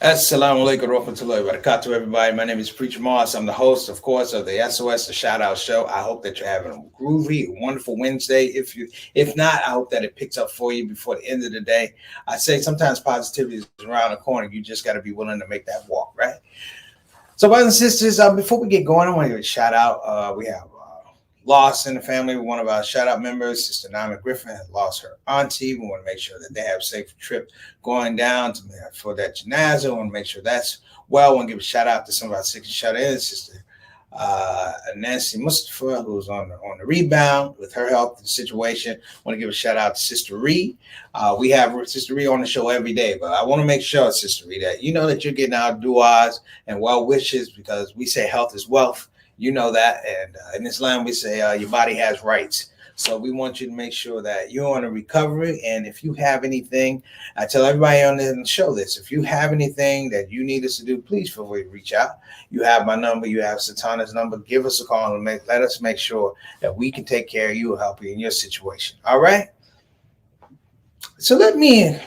Assalamu alaikum warahmatullahi wabarakatuh, everybody. My name is Preacher Moss. I'm the host, of course, of the SOS, the Shout Out Show. I hope that you're having a groovy, wonderful Wednesday. If not, I hope that it picks up for you before the end of the day. I say sometimes positivity is around the corner. You just got to be willing to make that walk, right? So, brothers and sisters, before we get going, I want to give a shout out. We have loss in the family. One of our shout out members, Sister Nama Griffin, has lost her auntie. We want to make sure that they have a safe trip going down for that janaza. We want to make sure that's well. I want to give a shout out to some of our sick shout ins, Sister Nancy Mustafa, who's on the rebound with her health situation. I want to give a shout out to Sister Ree. We have Sister Ree on the show every day, but I want to make sure, Sister Ree, that you know that you're getting our du'as and well wishes, because we say health is wealth. You know that, and in Islam we say your body has rights. So we want you to make sure that you're on a recovery. And if you have anything, I tell everybody on the show this: if you have anything that you need us to do, please feel free to reach out. You have my number, you have Satana's number. Give us a call and let us make sure that we can take care of you and help you in your situation. All right. So let me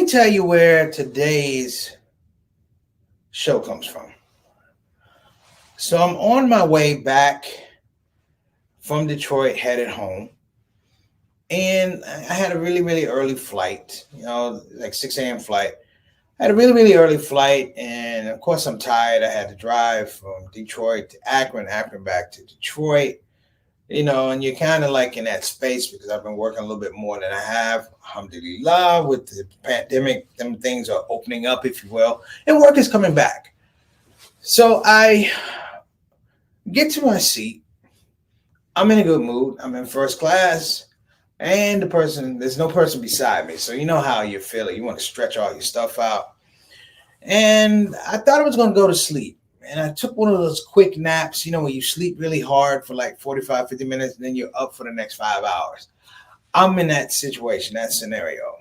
tell you where today's show comes from. So I'm on my way back from Detroit, headed home, and I had a really, really early flight, like 6 a.m. flight. I had a really, really early flight, and of course I'm tired. I had to drive from Detroit to Akron back to Detroit, and you're kind of like in that space because I've been working a little bit more than I have. Alhamdulillah, with the pandemic, them things are opening up, if you will, and work is coming back. So I get to my seat. I'm in a good mood. I'm in first class, and there's no person beside me. So you know how you feel it. You want to stretch all your stuff out. And I thought I was going to go to sleep. And I took one of those quick naps, when you sleep really hard for like 45, 50 minutes, and then you're up for the next 5 hours. I'm in that situation, that scenario.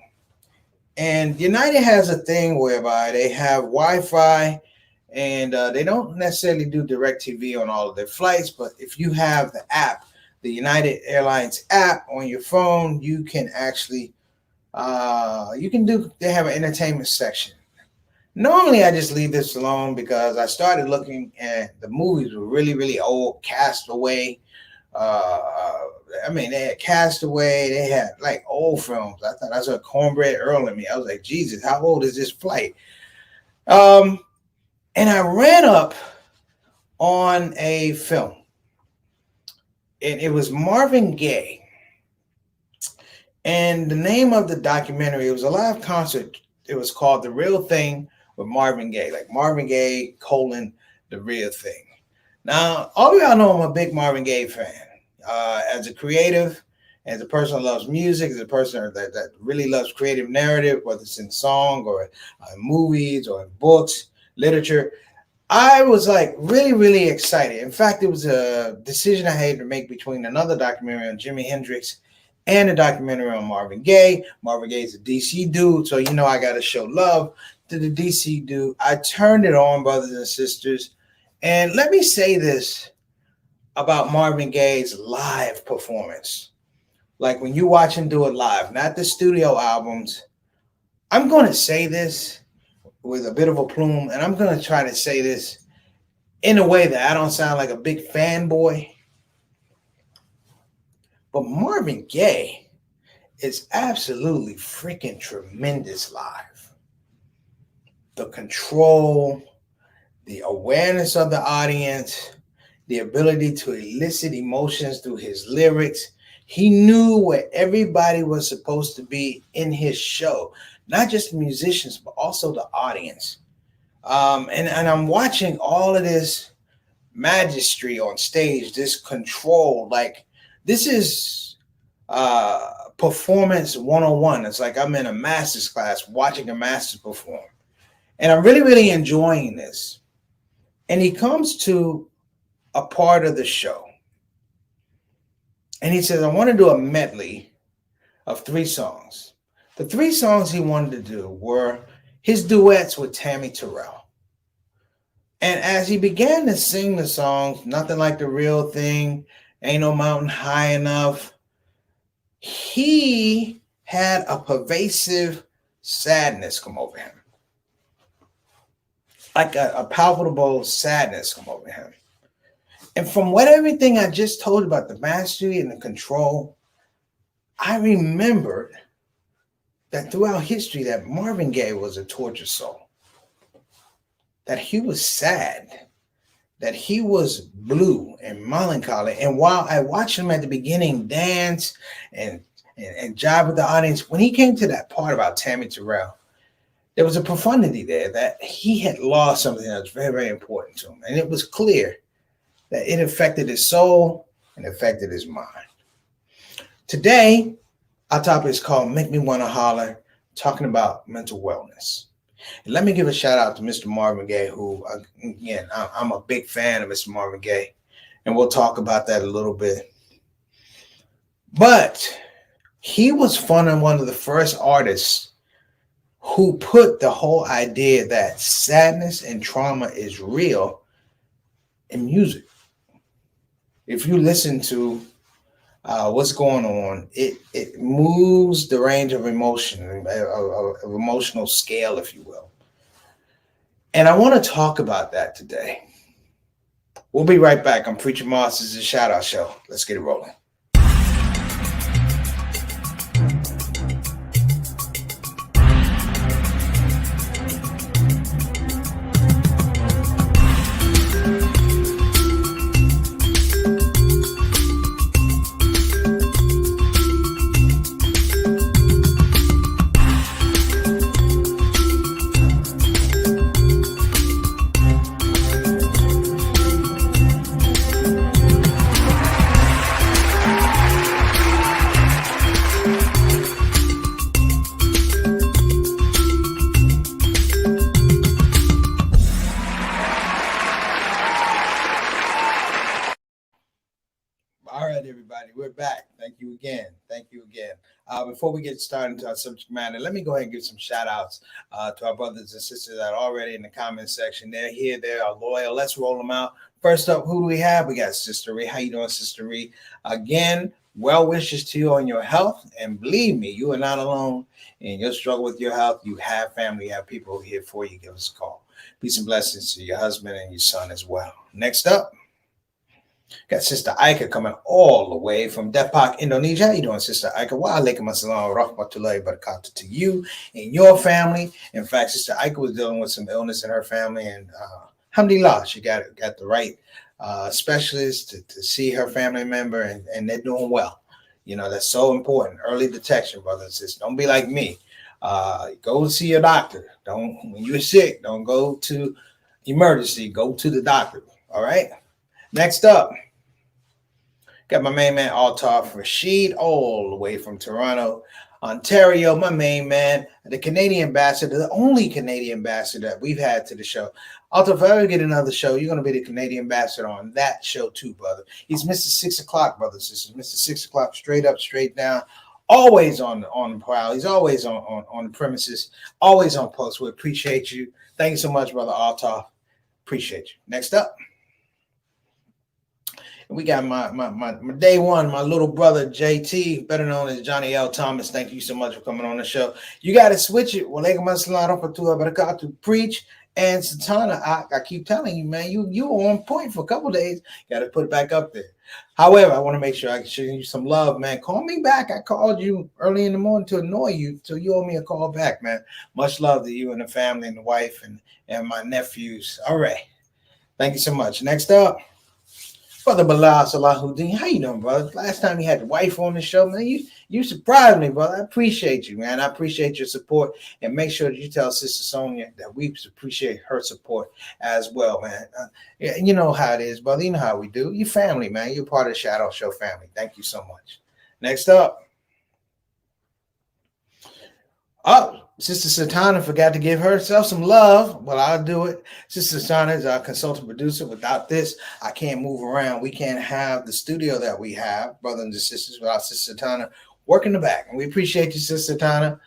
And United has a thing whereby they have Wi-Fi, and they don't necessarily do DirecTV on all of their flights. But if you have the app, the United Airlines app on your phone, you can actually, they have an entertainment section. Normally, I just leave this alone because I started looking at the movies were really, really old. Castaway. They had Castaway. They had like old films. I thought I saw Cornbread Earl in me. I was like, Jesus, how old is this flight? And I ran up on a film. And it was Marvin Gaye. And the name of the documentary, it was a live concert. It was called The Real Thing with Marvin Gaye, like Marvin Gaye, The Real Thing. Now, all of y'all know I'm a big Marvin Gaye fan. As a creative, as a person who loves music, as a person that really loves creative narrative, whether it's in song or movies or in books, literature, I was like really, really excited. In fact, it was a decision I had to make between another documentary on Jimi Hendrix and a documentary on Marvin Gaye. Marvin Gaye is a DC dude, so I got to show love to the DC dude. I turned it on, brothers and sisters, and let me say this about Marvin Gaye's live performance. Like when you watch him do it live, not the studio albums. I'm going to say this with a bit of a plume, and I'm going to try to say this in a way that I don't sound like a big fanboy. But Marvin Gaye is absolutely freaking tremendous live. The control, the awareness of the audience, the ability to elicit emotions through his lyrics. He knew where everybody was supposed to be in his show, not just the musicians, but also the audience. And I'm watching all of this majesty on stage, this control. Like, this is performance 101. It's like I'm in a master's class watching a master perform. And I'm really, really enjoying this. And he comes to a part of the show. And he says, I want to do a medley of 3 songs. The 3 songs he wanted to do were his duets with Tammy Terrell. And as he began to sing the songs, Nothing Like the Real Thing, Ain't No Mountain High Enough, he had a pervasive sadness come over him. Like a palpable sadness come over him. And from what everything I just told you about the mastery and the control, I remembered that throughout history that Marvin Gaye was a tortured soul. That he was sad. That he was blue and melancholy. And while I watched him at the beginning dance and jive with the audience, when he came to that part about Tammy Terrell, there was a profundity there that he had lost something that was very, very important to him. And it was clear that it affected his soul and affected his mind. Today, our topic is called Make Me Wanna Holler, talking about mental wellness. And let me give a shout out to Mr. Marvin Gaye, who, again, I'm a big fan of Mr. Marvin Gaye, and we'll talk about that a little bit. But he was one of the first artists who put the whole idea that sadness and trauma is real in music. If you listen to what's going on, it moves the range of emotion, of emotional scale, if you will. And I want to talk about that today. We'll be right back. I'm Preacher Moss. This is a Shout Out Show. Let's get it rolling. All right, everybody, we're back. Thank you again. Before we get started into our subject matter, let me go ahead and give some shout outs to our brothers and sisters that are already in the comment section. They're here, they are loyal. Let's roll them out. First up, who do we have? We got Sister Ree. How you doing, Sister Ree? Again, well wishes to you on your health. And believe me, you are not alone in your struggle with your health. You have family, you have people here for you. Give us a call. Peace and blessings to your husband and your son as well. Next up, got Sister Aika coming all the way from Depok, Indonesia. How you doing, Sister Aika? Waalaikum assalam wa rahmatullahi wa barakatuh to you and your family. In fact, Sister Aika was dealing with some illness in her family, and alhamdulillah, she got the right specialist to see her family member, and they're doing well. You know, that's so important. Early detection, brothers and sisters. Don't be like me. Go see your doctor. When you're sick, don't go to emergency. Go to the doctor. All right? Next up, got my main man, Altaf Rashid, all the way from Toronto, Ontario. My main man, the Canadian ambassador, the only Canadian ambassador that we've had to the show. Altaf, if I ever get another show, you're going to be the Canadian ambassador on that show too, brother. He's Mr. 6 o'clock, brothers and sisters. Mr. 6 o'clock, straight up, straight down. Always on the prowl. He's always on the premises, always on post. We appreciate you. Thank you so much, brother Altaf. Appreciate you. Next up, we got my day one, my little brother JT, better known as Johnny L. Thomas. Thank you so much for coming on the show. You got to switch it. Walaikum assalam wa rahmatullahi wa barakatuh. Preach and Satana. I keep telling you, man, you were on point for a couple days. Got to put it back up there. However, I want to make sure I can show you some love, man. Call me back. I called you early in the morning to annoy you, so you owe me a call back, man. Much love to you and the family and the wife and my nephews. All right. Thank you so much. Next up, Brother Bilal Salahuddin. How you doing, brother? Last time you had the wife on the show, man, you surprised me, brother. I appreciate you, man. I appreciate your support. And make sure that you tell Sister Sonia that we appreciate her support as well, man. You know how it is, brother. You know how we do. You family, man. You're part of the Shout Out Show family. Thank you so much. Next up. Oh, Sister Satana forgot to give herself some love. Well, I'll do it. Sister Satana is our consultant producer. Without this, I can't move around. We can't have the studio that we have, brothers and sisters, without Sister Satana working the back. And we appreciate you, Sister Satana.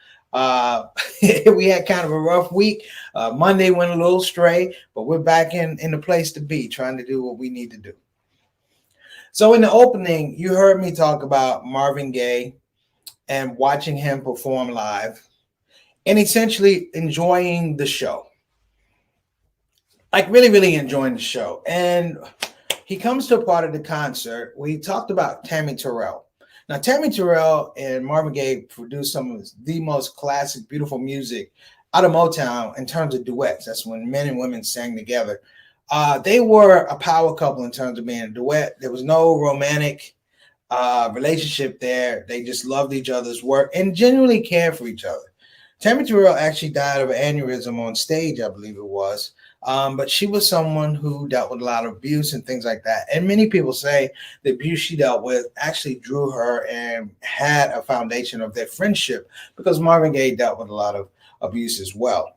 We had kind of a rough week. Monday went a little stray, but we're back in the place to be, trying to do what we need to do. So in the opening, you heard me talk about Marvin Gaye and watching him perform live. and essentially enjoying the show. Like really, really enjoying the show. And he comes to a part of the concert where he talked about Tammy Terrell. Now, Tammy Terrell and Marvin Gaye produced some of the most classic, beautiful music out of Motown in terms of duets. That's when men and women sang together. They were a power couple in terms of being a duet. There was no romantic relationship there. They just loved each other's work and genuinely cared for each other. Tammy Terrell actually died of an aneurysm on stage, I believe it was. But she was someone who dealt with a lot of abuse and things like that. And many people say the abuse she dealt with actually drew her and had a foundation of their friendship, because Marvin Gaye dealt with a lot of abuse as well.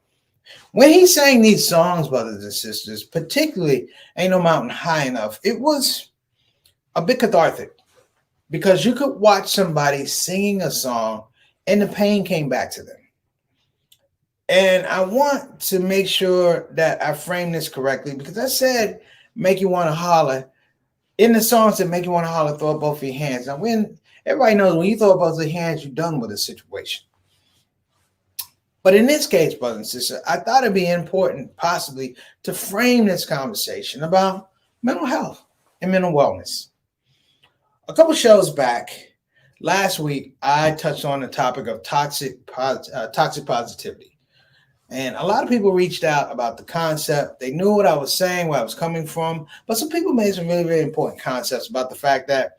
When he sang these songs, brothers and sisters, particularly Ain't No Mountain High Enough, it was a bit cathartic, because you could watch somebody singing a song and the pain came back to them. And I want to make sure that I frame this correctly, because I said, make you want to holler. In the songs that make you want to holler, throw up both of your hands. Now, when everybody knows when you throw up both of your hands, you're done with a situation. But in this case, brothers and sisters, I thought it'd be important possibly to frame this conversation about mental health and mental wellness. A couple shows back, last week, I touched on the topic of toxic positivity. And a lot of people reached out about the concept. They knew what I was saying, where I was coming from. But some people made some really, really important concepts about the fact that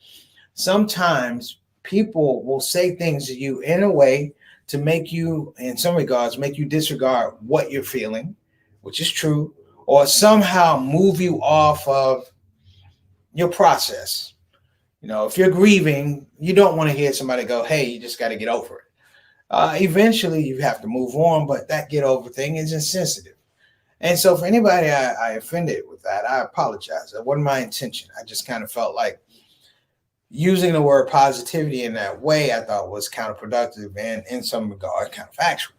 sometimes people will say things to you in a way to make you, in some regards, make you disregard what you're feeling, which is true, or somehow move you off of your process. You know, if you're grieving, you don't want to hear somebody go, hey, you just got to get over it. Eventually, you have to move on, but that get over thing is insensitive. And so for anybody I offended with that, I apologize. That wasn't my intention. I just kind of felt like using the word positivity in that way, I thought was counterproductive and in some regard kind of factual.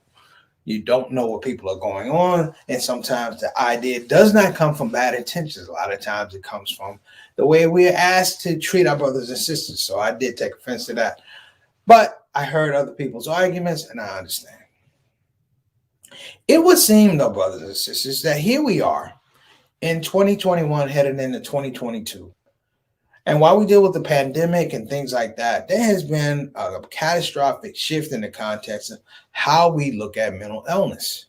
You don't know what people are going on. And sometimes the idea does not come from bad intentions. A lot of times it comes from the way we are asked to treat our brothers and sisters. So I did take offense to that. But I heard other people's arguments, and I understand. It would seem, though, brothers and sisters, that here we are in 2021 headed into 2022. And while we deal with the pandemic and things like that, there has been a catastrophic shift in the context of how we look at mental illness.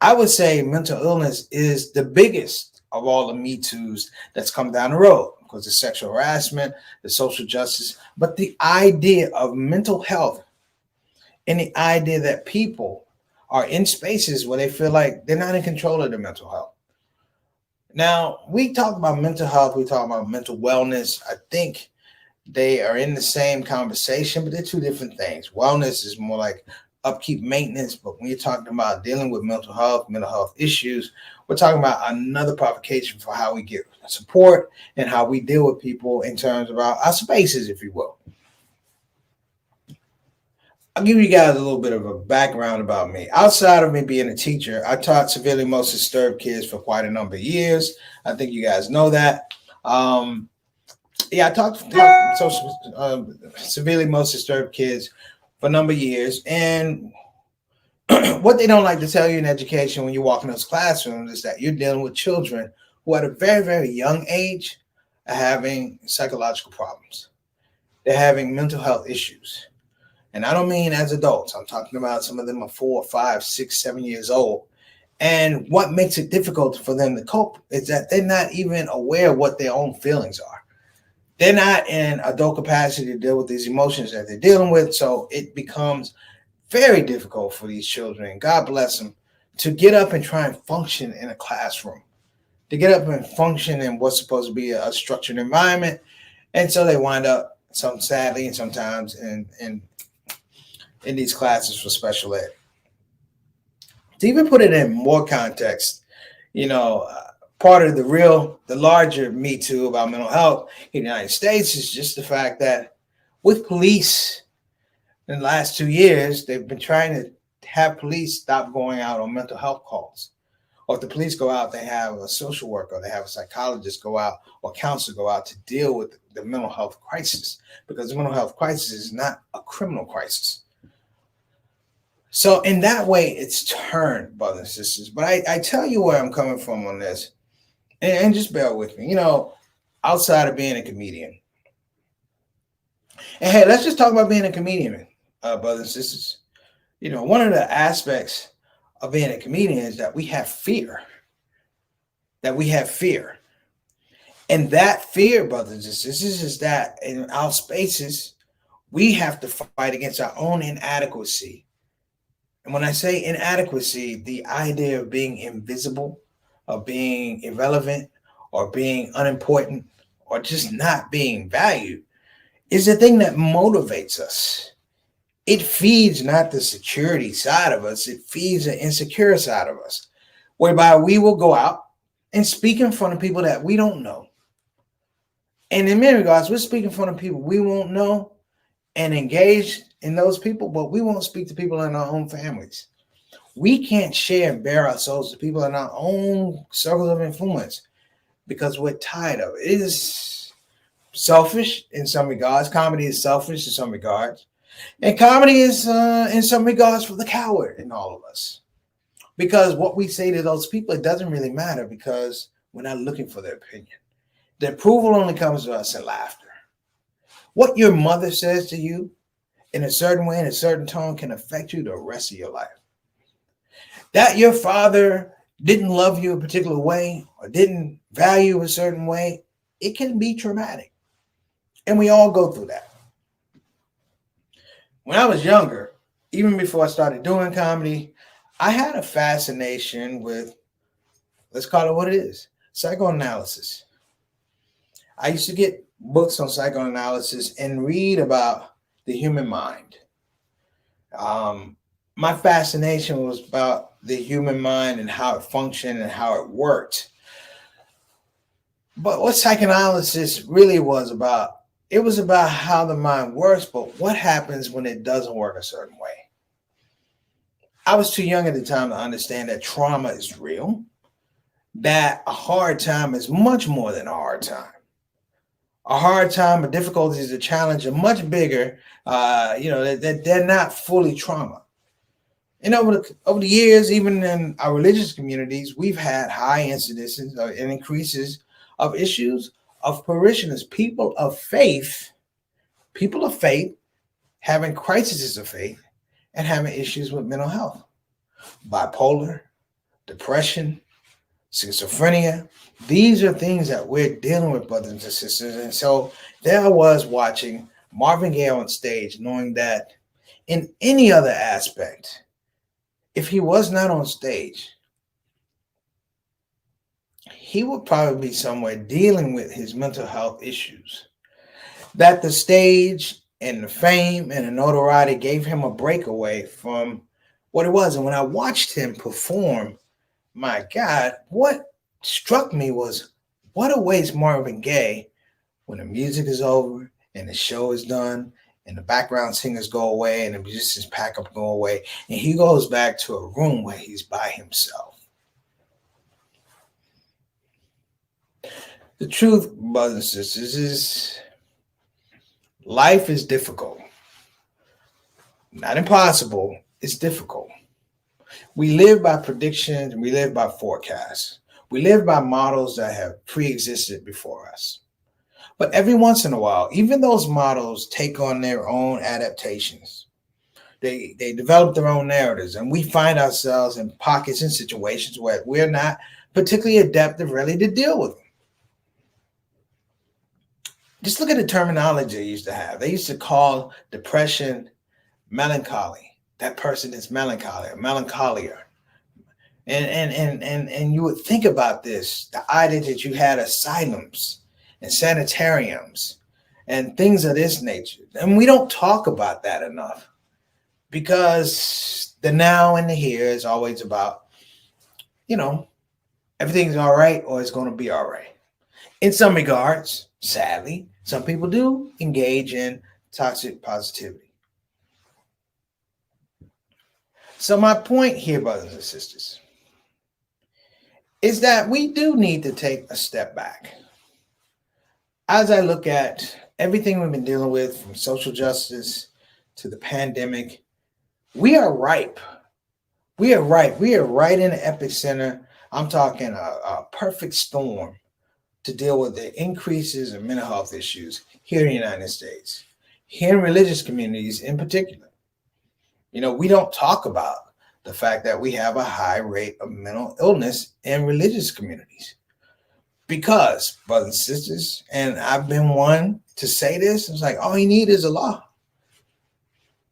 I would say mental illness is the biggest of all the Me Too's that's come down the road, because the sexual harassment, the social justice, but the idea of mental health and the idea that people are in spaces where they feel like they're not in control of their mental health. Now, we talk about mental health, we talk about mental wellness. I think they are in the same conversation, but they're two different things. Wellness is more like upkeep, maintenance, but when you're talking about dealing with mental health issues, we're talking about another provocation for how we get support and how we deal with people in terms of our spaces, if you will. I'll give you guys a little bit of a background about me. Outside of me being a teacher, I taught severely most disturbed kids for quite a number of years. I think you guys know that. I taught severely most disturbed kids for a number of years. And what they don't like to tell you in education when you walk in those classrooms is that you're dealing with children who at a very, very young age are having psychological problems. They're having mental health issues. And I don't mean as adults. I'm talking about some of them are 4, 5, 6, 7 years old. And what makes it difficult for them to cope is that they're not even aware of what their own feelings are. They're not in adult capacity to deal with these emotions that they're dealing with. So it becomes very difficult for these children, God bless them, to get up and try and function in a classroom, to get up and function in what's supposed to be a structured environment. And so they wind up, some sadly and sometimes in these classes for special ed. To even put it in more context, part of the larger Me Too about mental health in the United States is just the fact that with police in the last 2 years, they've been trying to have police stop going out on mental health calls. Or if the police go out, they have a social worker, they have a psychologist go out, or counselor go out to deal with the mental health crisis, because the mental health crisis is not a criminal crisis. So in that way, it's turned, brothers and sisters. But I tell you where I'm coming from on this, and just bear with me. Outside of being a comedian, and hey, let's just talk about being a comedian, brothers and sisters. One of the aspects of being a comedian is that we have fear. That we have fear. And that fear, brothers and sisters, is that in our spaces, we have to fight against our own inadequacy. And when I say inadequacy, the idea of being invisible, of being irrelevant, or being unimportant, or just not being valued, is the thing that motivates us. It feeds not the security side of us, it feeds the insecure side of us, whereby we will go out and speak in front of people that we don't know. And in many regards, we're speaking in front of people we won't know and engage in those people, but we won't speak to people in our own families. We can't share and bear our souls to people in our own circles of influence because we're tired of it. It is selfish in some regards. Comedy is selfish in some regards. And comedy is, in some regards, for the coward in all of us. Because what we say to those people, it doesn't really matter because we're not looking for their opinion. The approval only comes to us in laughter. What your mother says to you in a certain way, in a certain tone, can affect you the rest of your life. That your father didn't love you a particular way or didn't value a certain way, it can be traumatic. And we all go through that. When I was younger, even before I started doing comedy, I had a fascination with, let's call it what it is, psychoanalysis. I used to get books on psychoanalysis and read about the human mind. My fascination was about the human mind and how it functioned and how it worked. But what psychoanalysis really was about, it was about how the mind works, but what happens when it doesn't work a certain way. I was too young at the time to understand that trauma is real, that a hard time is much more than a hard time. A hard time, a difficulty, is a challenge, are much bigger, they're not fully trauma. And over the years, even in our religious communities, we've had high incidences and increases of issues of parishioners, people of faith having crises of faith and having issues with mental health, bipolar, depression, schizophrenia. These are things that we're dealing with, brothers and sisters. And so there I was watching Marvin Gaye on stage, knowing that in any other aspect, if he was not on stage, he would probably be somewhere dealing with his mental health issues. That the stage and the fame and the notoriety gave him a breakaway from what it was. And when I watched him perform, my God, what struck me was what a waste Marvin Gaye, when the music is over and the show is done and the background singers go away and the musicians pack up and go away, and he goes back to a room where he's by himself. The truth, brothers and sisters, is life is difficult. Not impossible, it's difficult. We live by predictions and we live by forecasts. We live by models that have pre-existed before us. But every once in a while, even those models take on their own adaptations. They develop their own narratives, and we find ourselves in pockets and situations where we're not particularly adept and ready to deal with them. Just look at the terminology they used to have. They used to call depression melancholy. That person is melancholy, or melancholia. And you would think about this, the idea that you had asylums and sanitariums and things of this nature. And we don't talk about that enough because the now and the here is always about, everything's all right or it's going to be all right. In some regards, sadly, some people do engage in toxic positivity. So my point here, brothers and sisters, is that we do need to take a step back. As I look at everything we've been dealing with, from social justice to the pandemic, We are ripe. We are ripe. We are right in the epicenter. I'm talking a perfect storm to deal with the increases in mental health issues here in the United States, here in religious communities in particular. We don't talk about the fact that we have a high rate of mental illness in religious communities. Because, brothers and sisters, and I've been one to say this, it's like all you need is a law.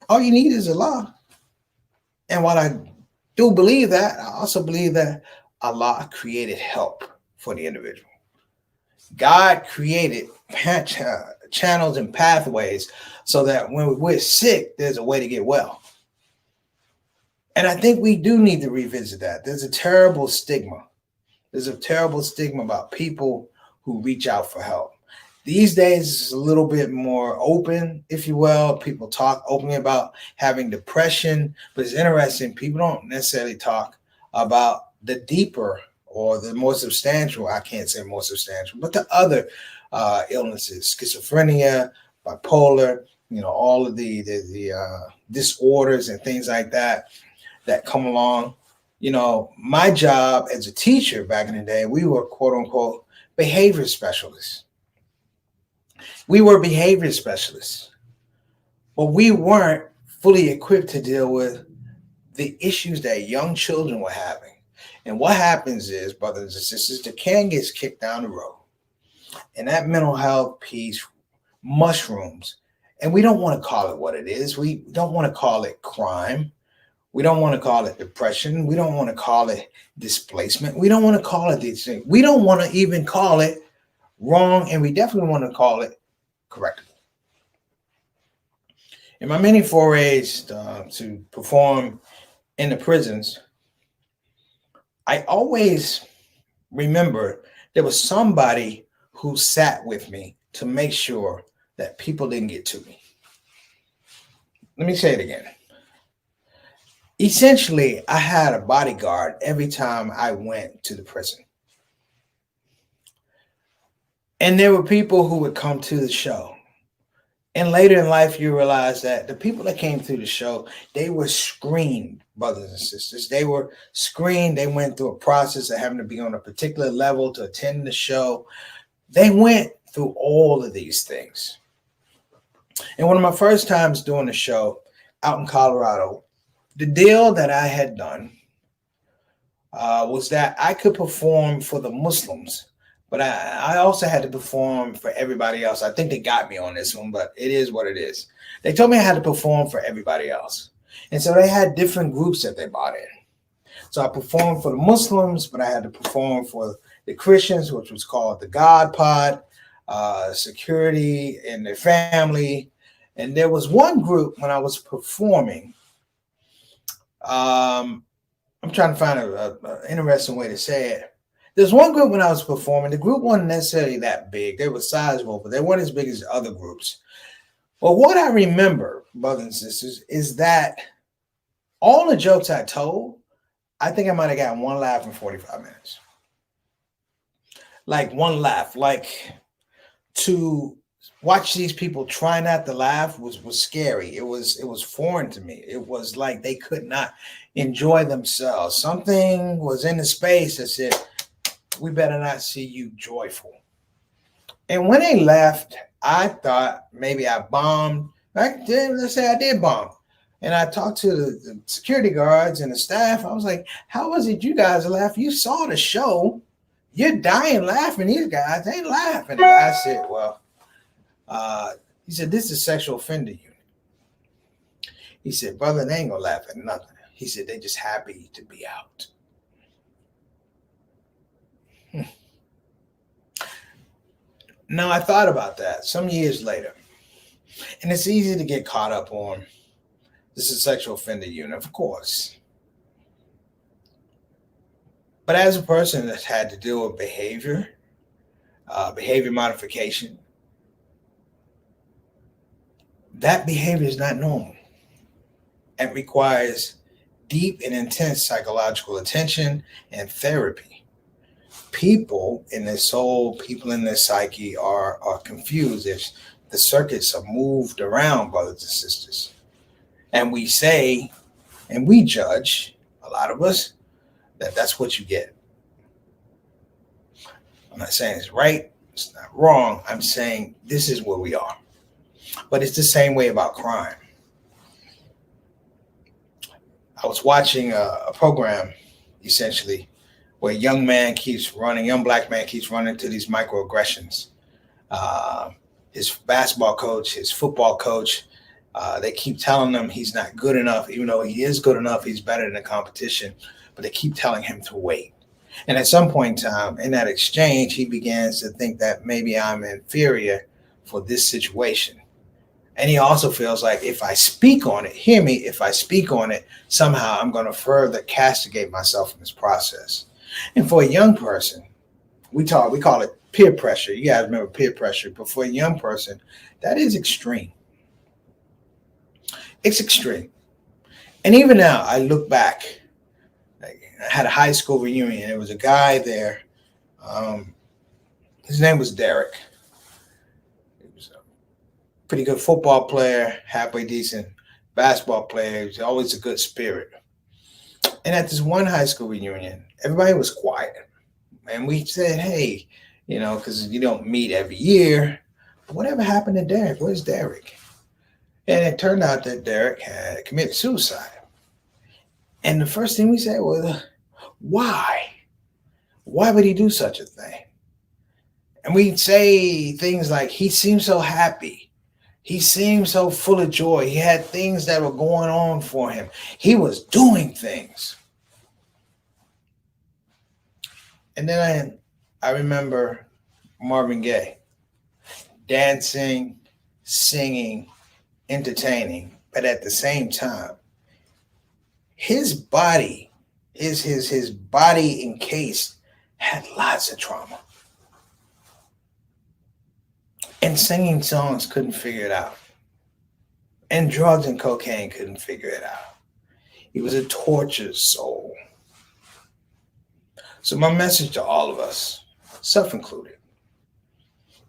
All you need is a law. And while I do believe that, I also believe that Allah created help for the individual. God created channels and pathways so that when we're sick, there's a way to get well. And I think we do need to revisit that. There's a terrible stigma. There's a terrible stigma about people who reach out for help. These days, it's a little bit more open, if you will. People talk openly about having depression, but it's interesting. People don't necessarily talk about the deeper or the more substantial, I can't say more substantial, but the other illnesses, schizophrenia, bipolar, all of the disorders and things like that come along. My job as a teacher back in the day, we were quote unquote behavior specialists. We were behavior specialists, but we weren't fully equipped to deal with the issues that young children were having. And what happens is, brothers and sisters, the can gets kicked down the road. And that mental health piece mushrooms. And we don't want to call it what it is. We don't want to call it crime. We don't want to call it depression. We don't want to call it displacement. We don't want to call it these things. We don't want to even call it wrong. And we definitely want to call it correctable. In my many forays to perform in the prisons, I always remember there was somebody who sat with me to make sure that people didn't get to me. Let me say it again. Essentially, I had a bodyguard every time I went to the prison. And there were people who would come to the show. And later in life, you realize that the people that came through the show, they were screened, brothers and sisters. They were screened. They went through a process of having to be on a particular level to attend the show. They went through all of these things. And one of my first times doing the show out in Colorado, the deal that I had done was that I could perform for the Muslims, but I also had to perform for everybody else. I think they got me on this one, but it is what it is. They told me I had to perform for everybody else. And so they had different groups that they brought in. So I performed for the Muslims, but I had to perform for the Christians, which was called the God Pod, security and their family. And there was one group when I was performing. I'm trying to find an interesting way to say it. There's one group when I was performing. The group wasn't necessarily that big. They were sizable, but they weren't as big as other groups. But what I remember, brothers and sisters, is that all the jokes I told, I think I might have gotten one laugh in 45 minutes. Like one laugh. Like to watch these people try not to laugh was scary. It was foreign to me. It was like they could not enjoy themselves. Something was in the space that said, we better not see you joyful. And when they left, I thought maybe I bombed. Let's say I did bomb. And I talked to the security guards and the staff. I was like, how was it you guys laugh? You saw the show. You're dying laughing. These guys ain't laughing. And the guy said, well, he said, this is sexual offender unit. He said, brother, they ain't gonna laugh at nothing. He said, they're just happy to be out. Now, I thought about that some years later, and it's easy to get caught up on this is sexual offender unit, of course. But as a person that's had to deal with behavior modification, that behavior is not normal. It requires deep and intense psychological attention and therapy. People in their soul, people in their psyche are confused. If the circuits are moved around, brothers and sisters. And we say And we judge, a lot of us, that that's what you get. I'm not saying it's right, it's not wrong. I'm saying this is where we are. But it's the same way about crime. I was watching a program, essentially, where a young black man keeps running to these microaggressions. His basketball coach, his football coach, they keep telling him he's not good enough, even though he is good enough, he's better than the competition, but they keep telling him to wait. And at some point in time, in that exchange, he begins to think that maybe I'm inferior for this situation. And he also feels like if I speak on it, hear me, if I speak on it, somehow I'm going to further castigate myself in this process. And for a young person, we call it peer pressure. You guys remember peer pressure, but for a young person, that is extreme. It's extreme. And even now, I look back, I had a high school reunion. There was a guy there. His name was Derek. He was a pretty good football player, halfway decent basketball player. He was always a good spirit. And at this one high school reunion, everybody was quiet. And we said, hey, because you don't meet every year. But whatever happened to Derek? Where's Derek? And it turned out that Derek had committed suicide. And the first thing we said was, why? Why would he do such a thing? And we'd say things like, he seemed so happy. He seemed so full of joy. He had things that were going on for him. He was doing things. And then I remember Marvin Gaye dancing, singing, entertaining, but at the same time, his body, his body encased had lots of trauma. And singing songs couldn't figure it out. And drugs and cocaine couldn't figure it out. He was a tortured soul. So my message to all of us, self-included,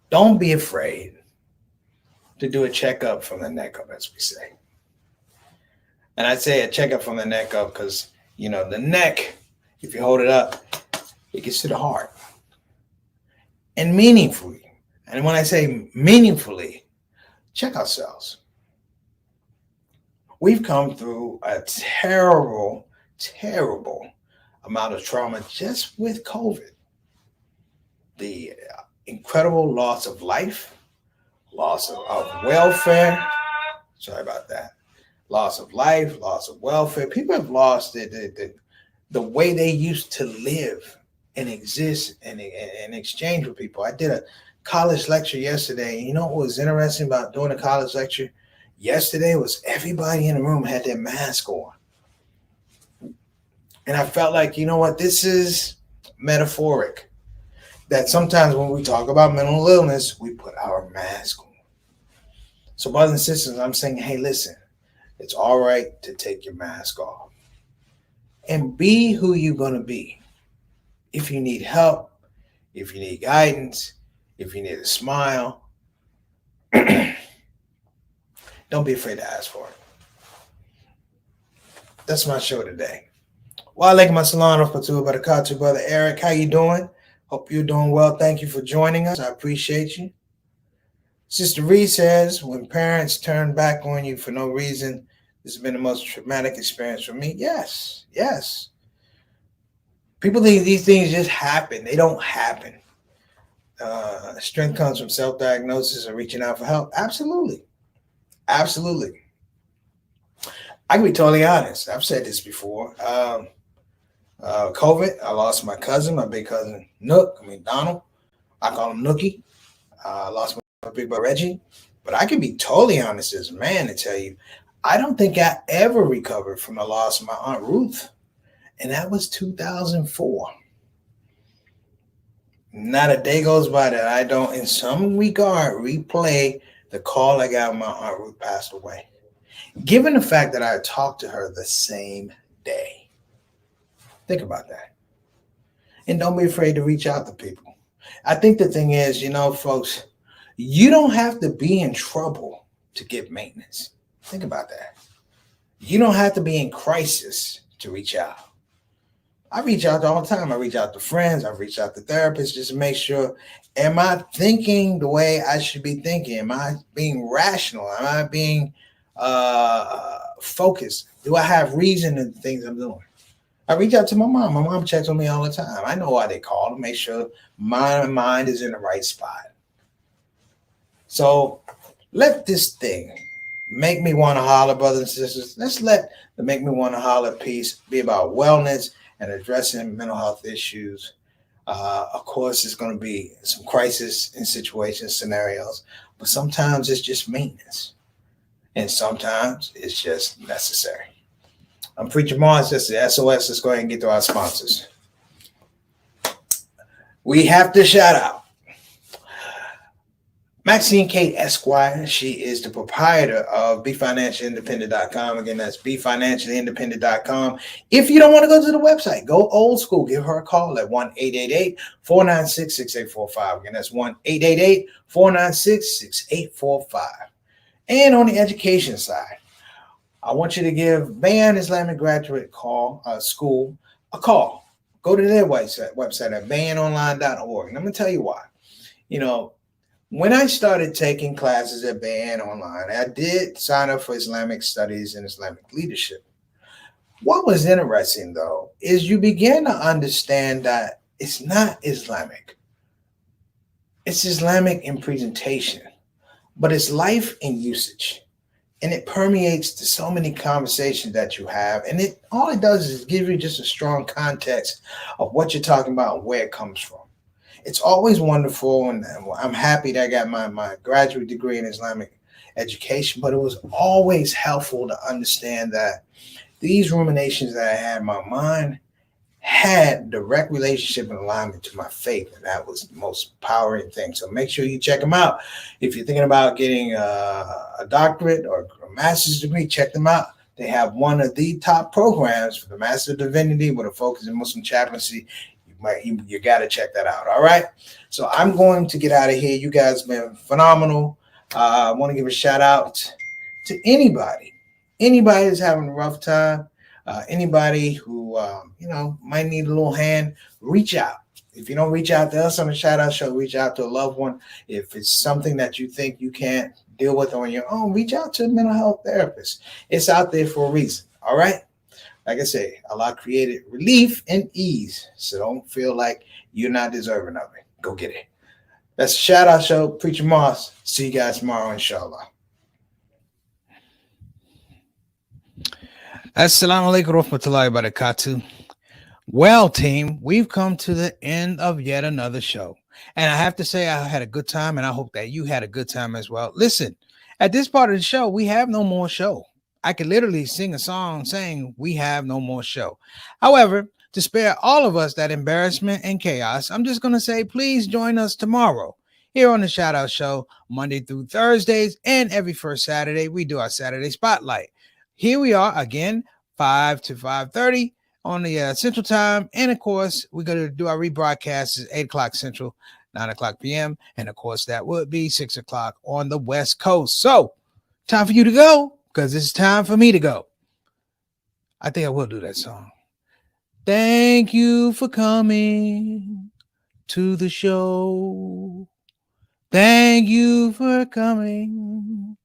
don't be afraid to do a checkup from the neck up, as we say. And I say a checkup from the neck up because, the neck, if you hold it up, it gets to the heart. And meaningfully, and when I say meaningfully, check ourselves. We've come through a terrible, terrible amount of trauma just with COVID. The incredible loss of life, loss of welfare. Sorry about that. Loss of life, loss of welfare. People have lost the way they used to live and exist and exchange with people. I did a college lecture yesterday. You know what was interesting about doing a college lecture yesterday was everybody in the room had their mask on. And I felt like, this is metaphoric. That sometimes when we talk about mental illness, we put our mask on. So brothers and sisters, I'm saying, hey, listen, it's all right to take your mask off. And be who you're going to be. If you need help, if you need guidance, if you need a smile, don't be afraid to ask for it. That's my show today. Wa alaikum assalam wa rahmatullahi wa barakatuh, Brother Eric. How you doing? Hope you're doing well. Thank you for joining us. I appreciate you. Sister Ree says, when parents turn back on you for no reason, this has been the most traumatic experience for me. Yes. People think these things just happen. They don't happen. Strength comes from self-diagnosis and reaching out for help. Absolutely. I can be totally honest. I've said this before. COVID, I lost my cousin, my big cousin Donald. I call him Nookie. I lost my big brother Reggie. But I can be totally honest as a man to tell you, I don't think I ever recovered from the loss of my Aunt Ruth. And that was 2004. Not a day goes by that I don't, in some regard, replay the call I got when my Aunt Ruth passed away. Given the fact that I talked to her the same day. Think about that. And don't be afraid to reach out to people. I think the thing is, folks, you don't have to be in trouble to get maintenance. Think about that. You don't have to be in crisis to reach out. I reach out all the time. I reach out to friends. I reach out to therapists just to make sure, am I thinking the way I should be thinking? Am I being rational? Am I being focused? Do I have reason in the things I'm doing? I reach out to my mom. My mom checks on me all the time. I know why they call to make sure my mind is in the right spot. So let this thing make me want to holler, brothers and sisters. Let's let the Make Me Want to Holler piece be about wellness and addressing mental health issues. Of course, it's going to be some crisis in situations, scenarios, but sometimes it's just maintenance, and sometimes it's just necessary. I'm Preacher Mars. This is SOS. Let's go ahead and get to our sponsors. We have to shout out Maxine Kate Esquire. She is the proprietor of BeFinanciallyIndependent.com. Again, that's BeFinanciallyIndependent.com. If you don't want to go to the website, go old school. Give her a call at 1-888-496-6845. Again, that's 1-888-496-6845. And on the education side, I want you to give Bayan Islamic Graduate School a call. Go to their website at bayanonline.org. And I'm going to tell you why. When I started taking classes at Bayan Online, I did sign up for Islamic Studies and Islamic Leadership. What was interesting, though, is you begin to understand that it's not Islamic. It's Islamic in presentation, but it's life in usage. And it permeates to so many conversations that you have. And all it does is give you just a strong context of what you're talking about and where it comes from. It's always wonderful, and I'm happy that I got my graduate degree in Islamic education, but it was always helpful to understand that these ruminations that I had in my mind had direct relationship and alignment to my faith, and that was the most powering thing. So make sure you check them out. If you're thinking about getting a doctorate or a master's degree, check them out. They have one of the top programs for the Master of Divinity with a focus in Muslim chaplaincy. You got to check that out. All right. So I'm going to get out of here. You guys have been phenomenal. I want to give a shout out to anybody that's having a rough time. Anybody who, might need a little hand, reach out. If you don't reach out to us on the shout out show, reach out to a loved one. If it's something that you think you can't deal with on your own, reach out to a mental health therapist. It's out there for a reason. All right. Like I say, Allah created relief and ease. So don't feel like you're not deserving of it. Go get it. That's a shout out show. Preacher Moss. See you guys tomorrow, inshallah. Assalamu alaikum warahmatullahi wabarakatuh. Well, team, we've come to the end of yet another show. And I have to say I had a good time, and I hope that you had a good time as well. Listen, at this part of the show, we have no more show. I could literally sing a song saying we have no more show. However, to spare all of us that embarrassment and chaos, I'm just going to say, please join us tomorrow here on the Shout Out Show, Monday through Thursdays, and every first Saturday, we do our Saturday Spotlight. Here we are again, 5 to 5:30 on the Central Time. And of course, we're going to do our rebroadcast at 8 o'clock Central, 9 o'clock p.m. And of course, that would be 6 o'clock on the West Coast. So time for you to go, because it's time for me to go. I think I will do that song. Thank you for coming to the show. Thank you for coming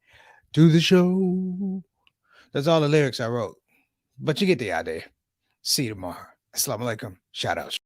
to the show. That's all the lyrics I wrote. But you get the idea. See you tomorrow. Assalamu alaikum. Shout out.